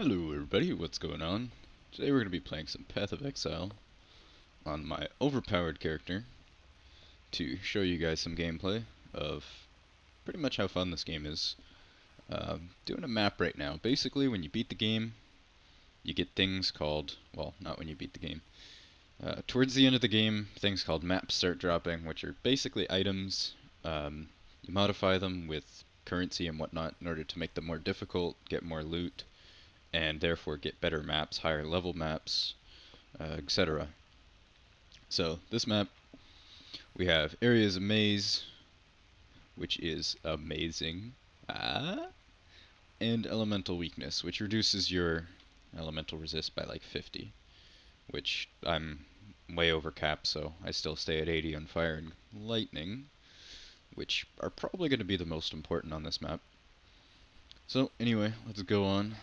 Hello everybody, what's going on? Today we're going to be playing some Path of Exile on my overpowered character to show you guys some gameplay of pretty much how fun this game is. Doing a map right now. Basically, when you beat the game, you get things called, well, not when you beat the game. Towards the end of the game, things called maps start dropping, which are basically items. You modify them with currency and whatnot in order to make them more difficult, get more loot, and therefore get better maps, higher level maps, etc. So this map, we have Areas of Maze, which is amazing, and Elemental Weakness, which reduces your elemental resist by like 50, which I'm way over cap, so I still stay at 80 on Fire and Lightning, which are probably going to be the most important on this map. So anyway, let's go on.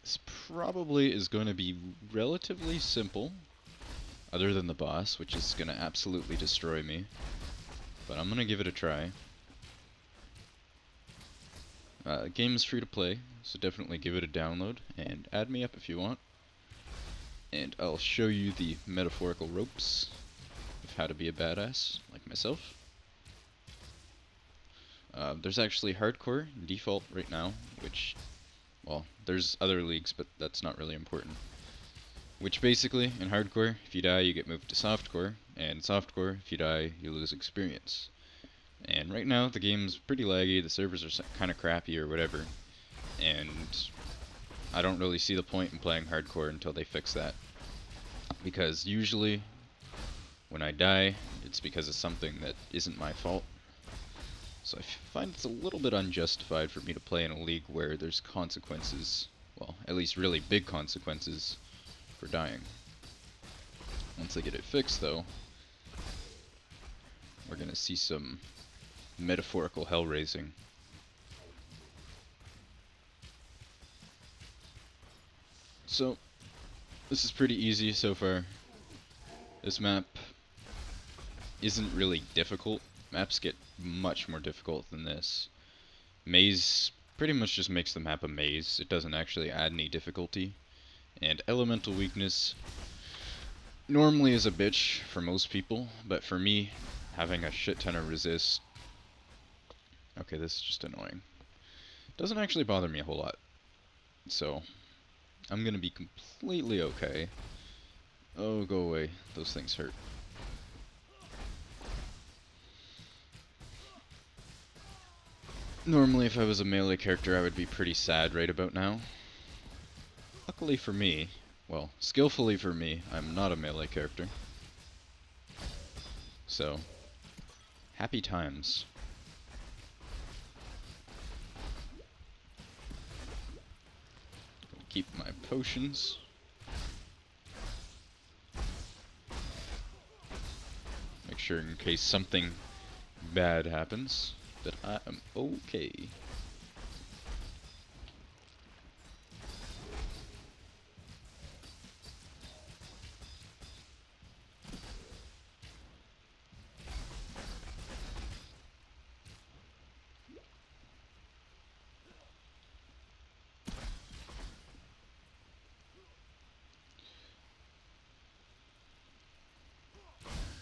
This probably is going to be relatively simple, other than the boss, which is going to absolutely destroy me. But I'm going to give it a try. The game is free to play, so definitely give it a download, and add me up if you want. And I'll show you the metaphorical ropes of how to be a badass, like myself. There's actually hardcore default right now, which, well, there's other leagues, but that's not really important. Which basically, in hardcore, if you die you get moved to softcore, and softcore, if you die you lose experience. And right now the game's pretty laggy, the servers are kind of crappy or whatever, and I don't really see the point in playing hardcore until they fix that. Because usually, when I die, it's because of something that isn't my fault. So I find it's a little bit unjustified for me to play in a league where there's consequences, well, at least really big consequences, for dying. Once I get it fixed, though, we're gonna see some metaphorical hell raising. So, this is pretty easy so far. This map isn't really difficult. Maps get much more difficult than this. Maze pretty much just makes the map a maze. It doesn't actually add any difficulty. And elemental weakness normally is a bitch for most people, but for me, having a shit ton of resist... Okay, this is just annoying. Doesn't actually bother me a whole lot. So, I'm gonna be completely okay. Oh, go away. Those things hurt. Normally, if I was a melee character, I would be pretty sad right about now. Luckily for me, well, skillfully for me, I'm not a melee character. So, happy times. Keep my potions. Make sure in case something bad happens that I am okay.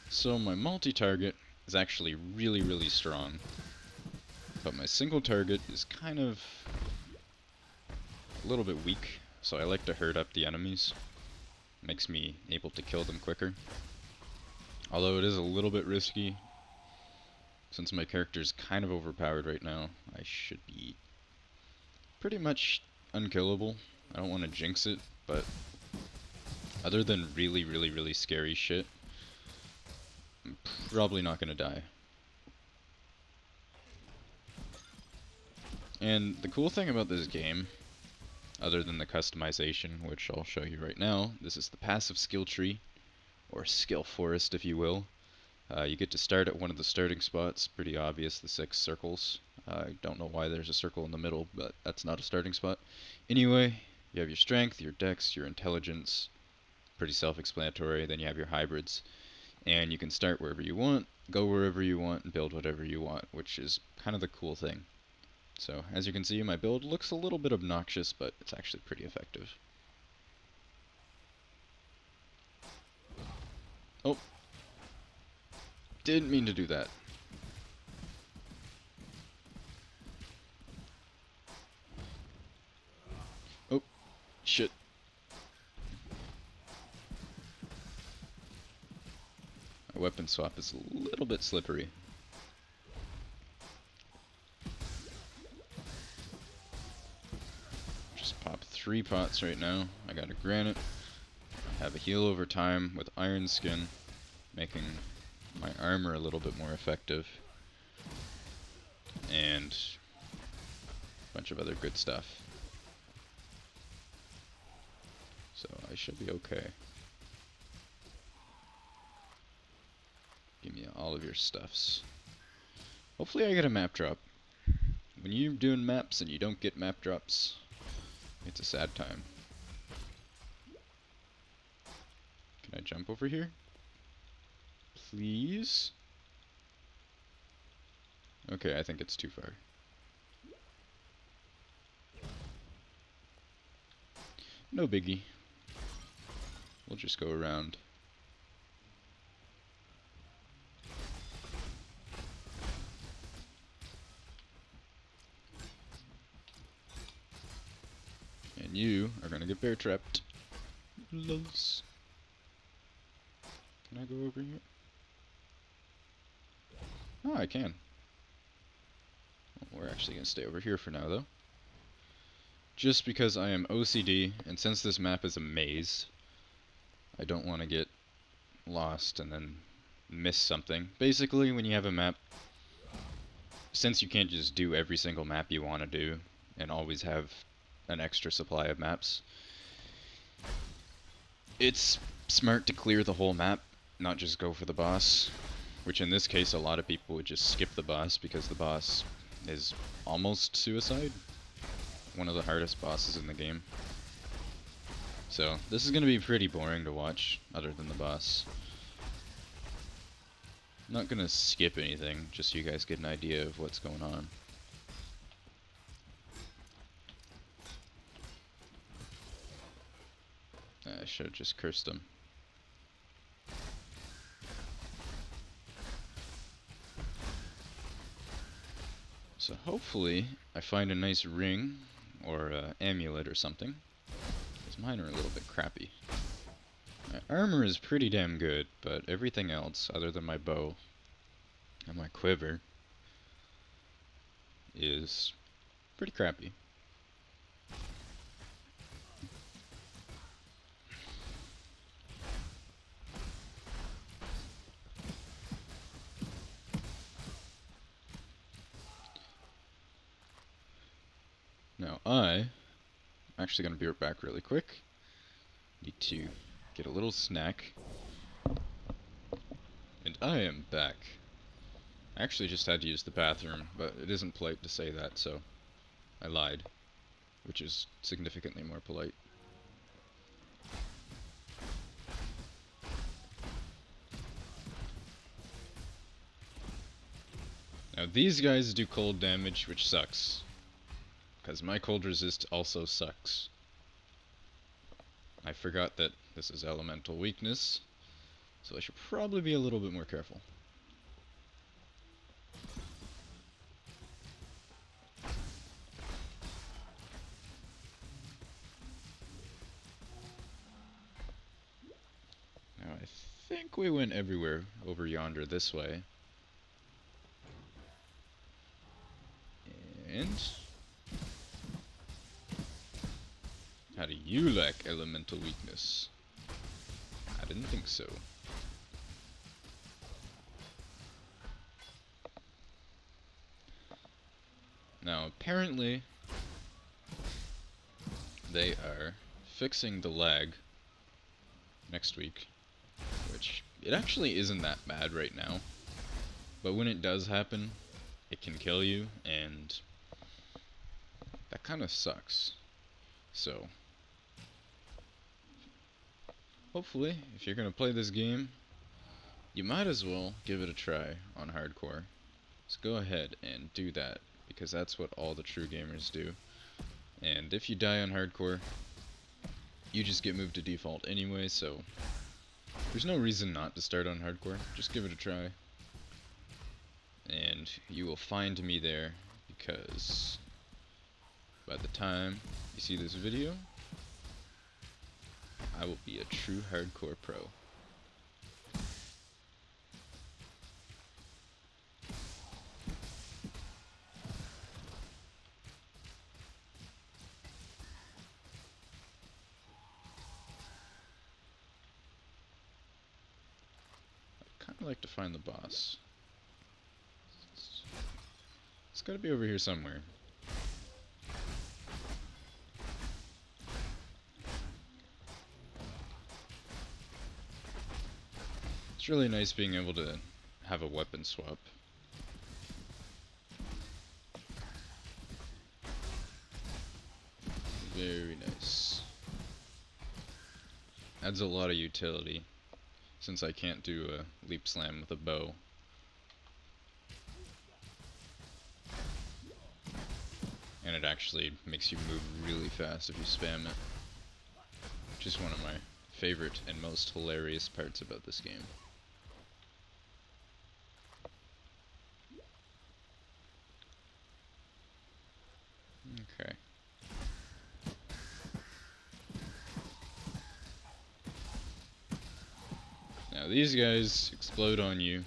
So my multi-target is actually really strong, but my single target is kind of a little bit weak, so I like to herd up the enemies. Makes me able to kill them quicker. Although it is a little bit risky, since my character is kind of overpowered right now, I should be pretty much unkillable. I don't want to jinx it, but other than really scary shit, I'm probably not going to die. And the cool thing about this game, other than the customization, which I'll show you right now, this is the passive skill tree, or skill forest if you will. You get to start at one of the starting spots, pretty obvious, the 6 circles. I don't know why there's a circle in the middle, but that's not a starting spot. Anyway, you have your strength, your dex, your intelligence, pretty self-explanatory, then you have your hybrids. And you can start wherever you want, go wherever you want, and build whatever you want, which is kind of the cool thing. So, as you can see, my build looks a little bit obnoxious, but it's actually pretty effective. Oh! Didn't mean to do that. Oh! Shit. My weapon swap is a little bit slippery. Just pop 3 pots right now. I got a granite. I have a heal over time with iron skin, making my armor a little bit more effective. And a bunch of other good stuff. So I should be okay. Give me all of your stuffs. Hopefully I get a map drop. When you're doing maps and you don't get map drops, it's a sad time. Can I jump over here? Please? Okay, I think it's too far. No biggie. We'll just go around. And you are gonna get bear trapped. Loves. Can I go over here? Oh, I can. Well, we're actually gonna stay over here for now, though. Just because I am OCD, and since this map is a maze, I don't want to get lost and then miss something. Basically, when you have a map, since you can't just do every single map you want to do and always have an extra supply of maps, it's smart to clear the whole map, not just go for the boss. Which in this case, a lot of people would just skip the boss because the boss is almost suicide. One of the hardest bosses in the game. So, this is going to be pretty boring to watch, other than the boss. I'm not going to skip anything, just so you guys get an idea of what's going on. I should have just cursed him. So hopefully, I find a nice ring, or amulet or something. Because mine are a little bit crappy. My armor is pretty damn good, but everything else, other than my bow and my quiver, is pretty crappy. Now I'm actually going to be right back really quick. Need to get a little snack. And I am back. I actually just had to use the bathroom, but it isn't polite to say that, so I lied. Which is significantly more polite. Now these guys do cold damage, which sucks. Because my cold resist also sucks. I forgot that this is elemental weakness, so I should probably be a little bit more careful. Now I think we went everywhere over yonder this way. And how do you lack elemental weakness? I didn't think so. Now apparently they are fixing the lag next week, which it actually isn't that bad right now, but when it does happen, it can kill you, and that kind of sucks. So hopefully, if you're gonna play this game, you might as well give it a try on hardcore. So go ahead and do that, because that's what all the true gamers do. And if you die on hardcore, you just get moved to default anyway, so there's no reason not to start on hardcore. Just give it a try. And you will find me there, because by the time you see this video, I will be a true hardcore pro. I'd kind of like to find the boss. It's gotta be over here somewhere. It's really nice being able to have a weapon swap. Very nice. Adds a lot of utility, since I can't do a leap slam with a bow. And it actually makes you move really fast if you spam it. Which is one of my favorite and most hilarious parts about this game. Okay. Now these guys explode on you.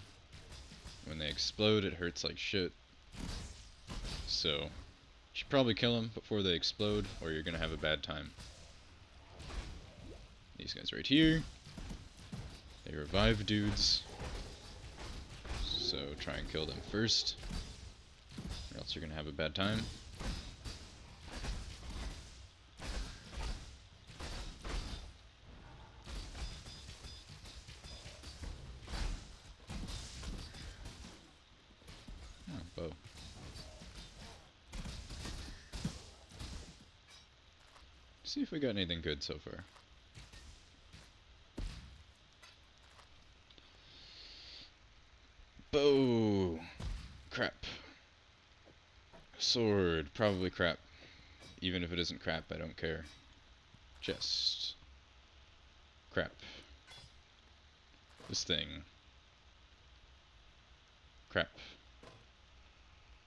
When they explode, it hurts like shit. So, you should probably kill them before they explode, or you're gonna have a bad time. These guys right here, they revive dudes. So try and kill them first, or else you're gonna have a bad time. Oh, bow. See if we got anything good so far. Bow! Crap. Sword, probably crap. Even if it isn't crap, I don't care. Chest. Crap. This thing. Crap.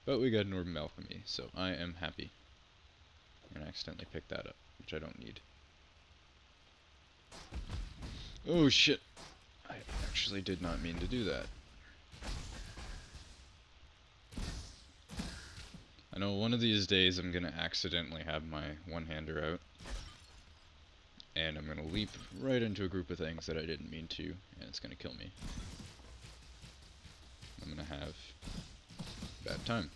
But we got an Orb of Alchemy, so I am happy. And I accidentally picked that up, which I don't need. Oh shit! I actually did not mean to do that. I know one of these days I'm gonna accidentally have my one-hander out. And I'm gonna leap right into a group of things that I didn't mean to, and it's gonna kill me. I'm gonna have a bad time.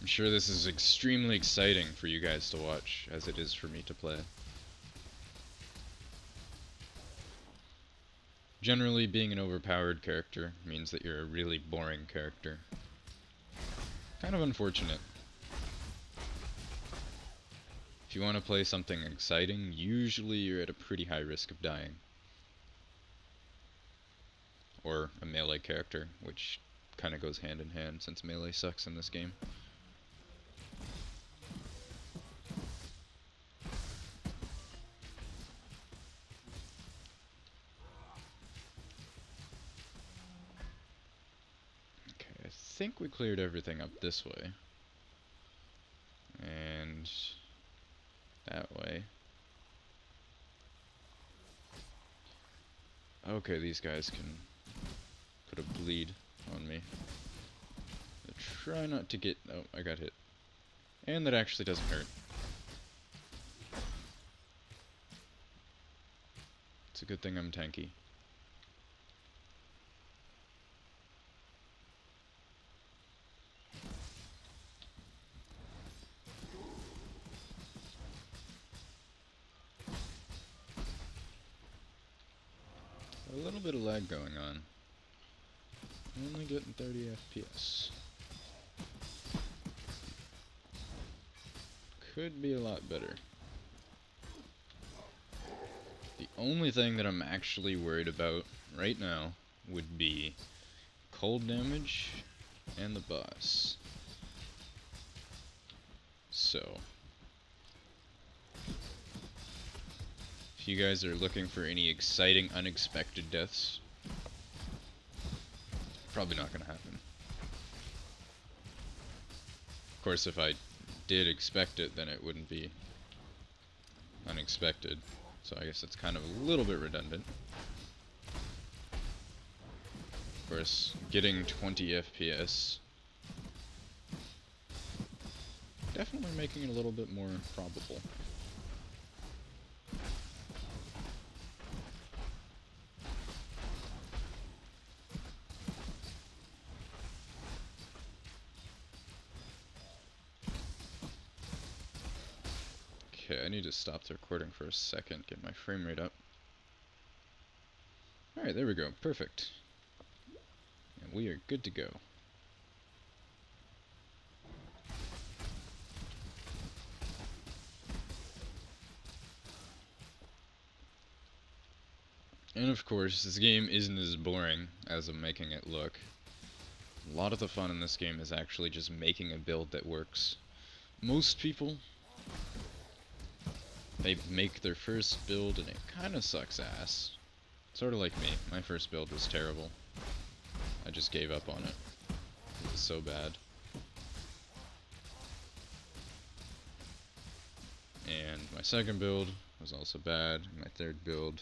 I'm sure this is extremely exciting for you guys to watch, as it is for me to play. Generally, being an overpowered character means that you're a really boring character. Kind of unfortunate. If you want to play something exciting, usually you're at a pretty high risk of dying. Or a melee character, which kind of goes hand in hand since melee sucks in this game. Okay, I think we cleared everything up this way. And that way. Okay, these guys can put a bleed on me. Try not to get... Oh, I got hit. And that actually doesn't hurt. It's a good thing I'm tanky. little bit of lag going on. Only getting 30 FPS. Could be a lot better. The only thing that I'm actually worried about right now would be cold damage and the boss. So, if you guys are looking for any exciting, unexpected deaths, probably not gonna happen. Of course, if I did expect it, then it wouldn't be unexpected. So I guess it's kind of a little bit redundant. Of course, getting 20 FPS definitely making it a little bit more probable. Okay, I need to stop the recording for a second, get my frame rate up. Alright, there we go. Perfect. And we are good to go. And of course, this game isn't as boring as I'm making it look. A lot of the fun in this game is actually just making a build that works. Most people, they make their first build and it kinda sucks ass. Sorta like me. My first build was terrible. I just gave up on it. It was so bad. And my second build was also bad. My third build,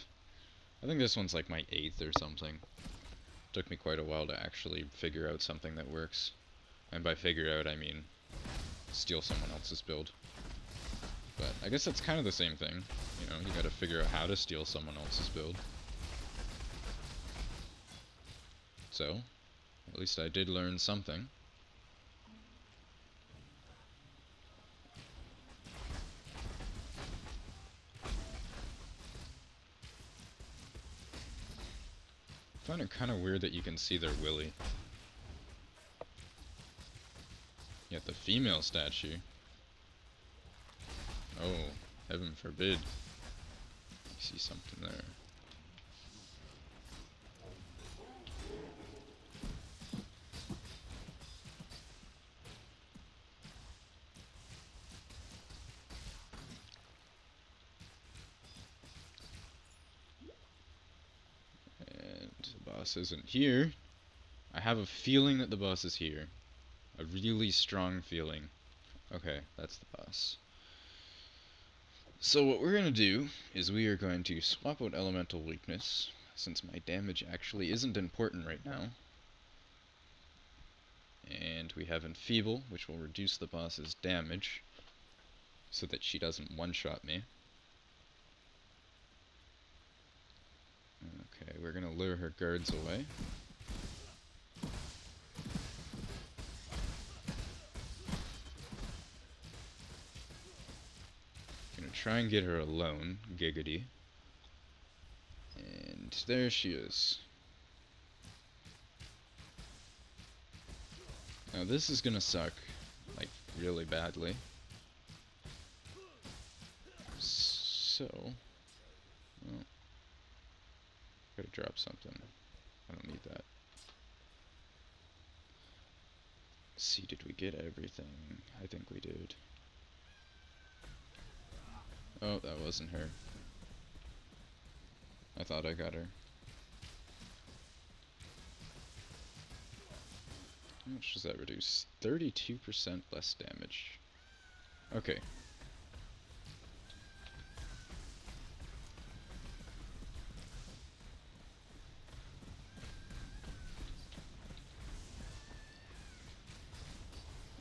I think this one's like my 8th or something. Took me quite a while to actually figure out something that works. And by figure out, I mean steal someone else's build. But I guess that's kind of the same thing. You know, you gotta figure out how to steal someone else's build. So, at least I did learn something. I find it kind of weird that you can see their willy. Yet the female statue. Oh, heaven forbid. I see something there. And the boss isn't here. I have a feeling that the boss is here. A really strong feeling. Okay, that's the boss. So what we're going to do is we are going to swap out elemental weakness, since my damage actually isn't important right now. And we have enfeeble, which will reduce the boss's damage, so that she doesn't one-shot me. Okay, we're going to lure her guards away. Gonna try and get her alone, giggity. And there she is. Now this is gonna suck, like, really badly. So, well, gotta drop something. I don't need that. Let's see, did we get everything? I think we did. Oh, that wasn't her. I thought I got her. How much does that reduce? 32% less damage. Okay.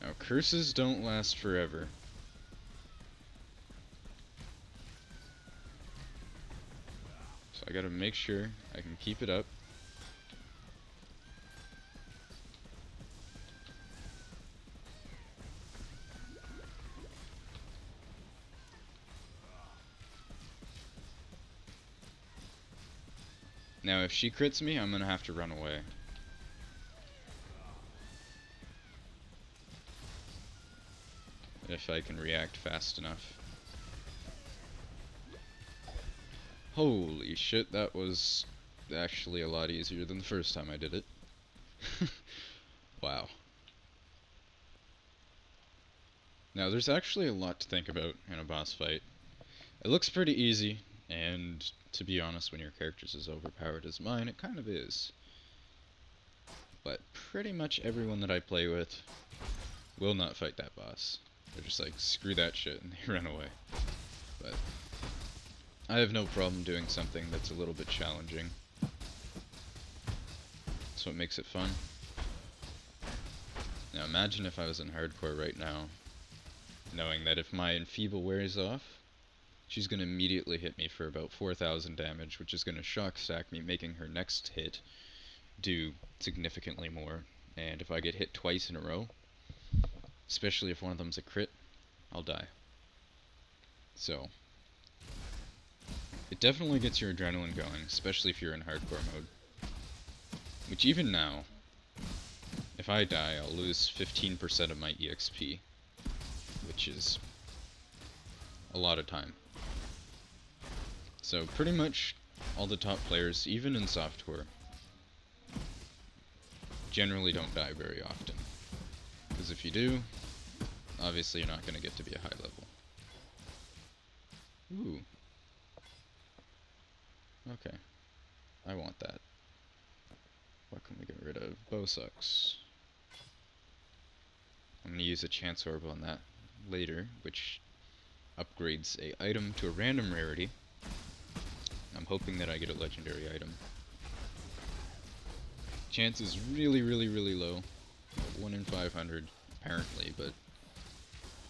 Now, curses don't last forever. So I gotta make sure I can keep it up. Now if she crits me, I'm gonna have to run away. If I can react fast enough. Holy shit, that was actually a lot easier than the first time I did it. Wow. Now there's actually a lot to think about in a boss fight. It looks pretty easy, and to be honest, when your character's as overpowered as mine, it kind of is. But pretty much everyone that I play with will not fight that boss. They're just like, screw that shit, and they run away. But I have no problem doing something that's a little bit challenging. That's what makes it fun. Now imagine if I was in hardcore right now, knowing that if my enfeeble wears off, she's going to immediately hit me for about 4,000 damage, which is going to shock stack me, making her next hit do significantly more. And if I get hit twice in a row, especially if one of them's a crit, I'll die. So it definitely gets your adrenaline going, especially if you're in hardcore mode. Which even now, if I die, I'll lose 15% of my EXP, which is a lot of time. So pretty much all the top players, even in softcore, generally don't die very often. Because if you do, obviously you're not going to get to be a high level. Ooh. Okay. I want that. What can we get rid of? Bow sucks. I'm going to use a chance orb on that later, which upgrades a item to a random rarity. I'm hoping that I get a legendary item. Chance is really, really, really low. 1 in 500, apparently, but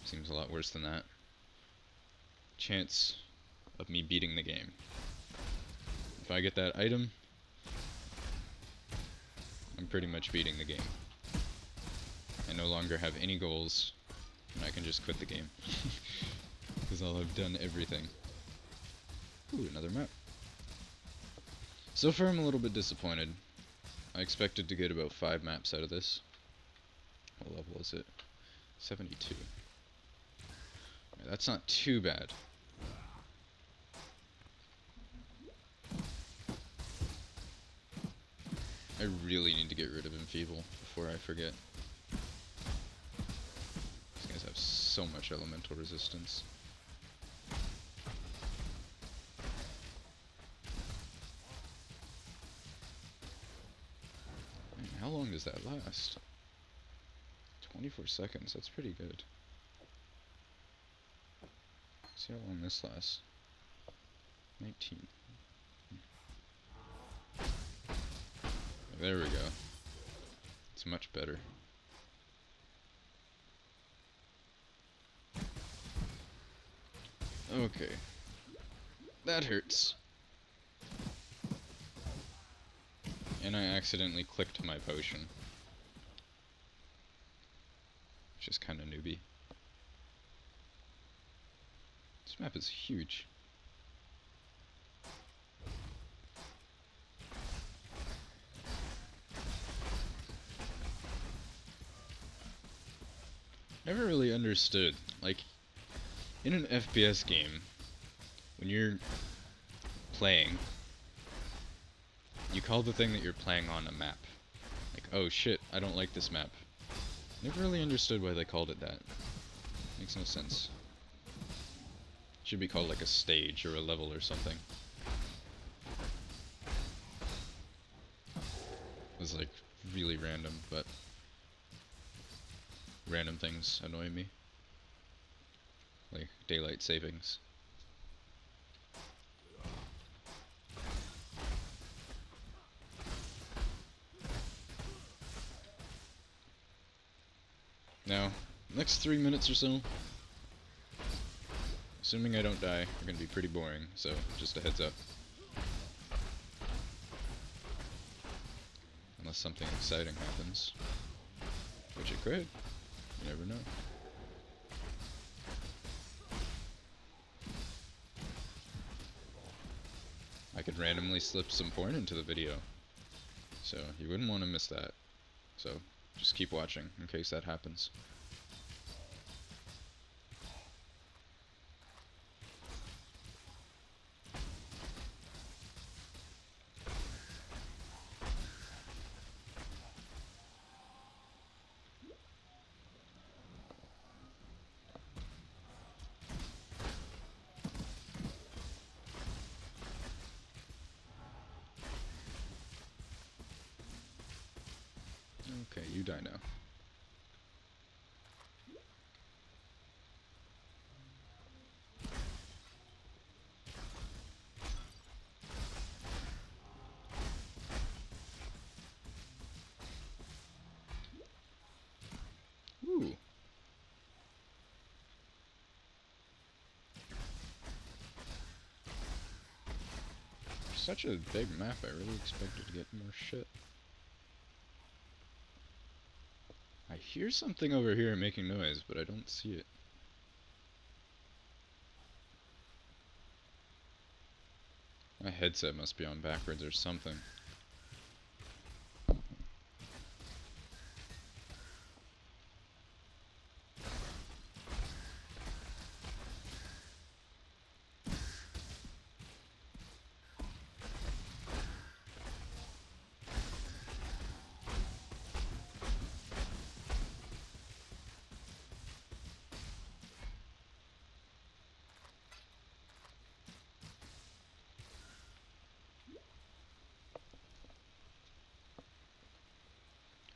seems a lot worse than that. Chance of me beating the game. If I get that item, I'm pretty much beating the game. I no longer have any goals, and I can just quit the game. Because I'll have done everything. Ooh, another map. So far I'm a little bit disappointed. I expected to get about 5 maps out of this. What level is it? 72. That's not too bad. I really need to get rid of Enfeeble before I forget. These guys have so much elemental resistance. Man, how long does that last? 24 seconds, that's pretty good. Let's see how long this lasts. 19. There we go. It's much better. Okay. That hurts. And I accidentally clicked my potion. Which is kinda newbie. This map is huge. Never really understood, like, in an FPS game, when you're playing, you call the thing that you're playing on a map. Like, oh shit, I don't like this map. Never really understood why they called it that. Makes no sense. Should be called like a stage or a level or something. It was like really random, but random things annoy me. Like daylight savings. Now, next 3 minutes or so, assuming I don't die, are going to be pretty boring, so just a heads up. Unless something exciting happens. Which it could. You never know. I could randomly slip some porn into the video. So you wouldn't want to miss that. So just keep watching in case that happens. Okay, you die now. Ooh. Such a big map, I really expected to get more shit. I hear something over here making noise, but I don't see it. My headset must be on backwards or something.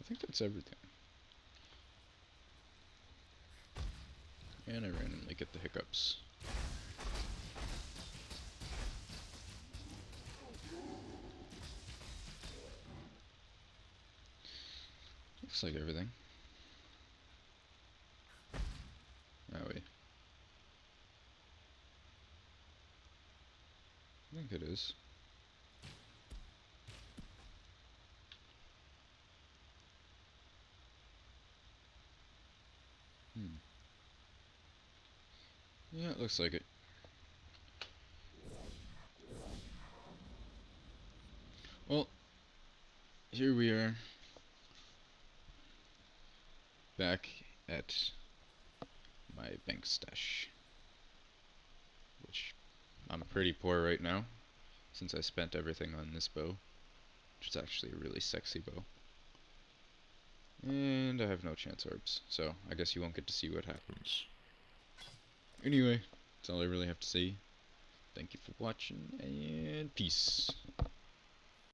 I think that's everything. And I randomly get the hiccups. Looks like everything. Oh wait. I think it is. Yeah, it looks like it. Well, here we are. Back at my bank stash. Which I'm pretty poor right now, since I spent everything on this bow. Which is actually a really sexy bow. And I have no chance orbs, so I guess you won't get to see what happens. Anyway, that's all I really have to say. Thank you for watching, and peace.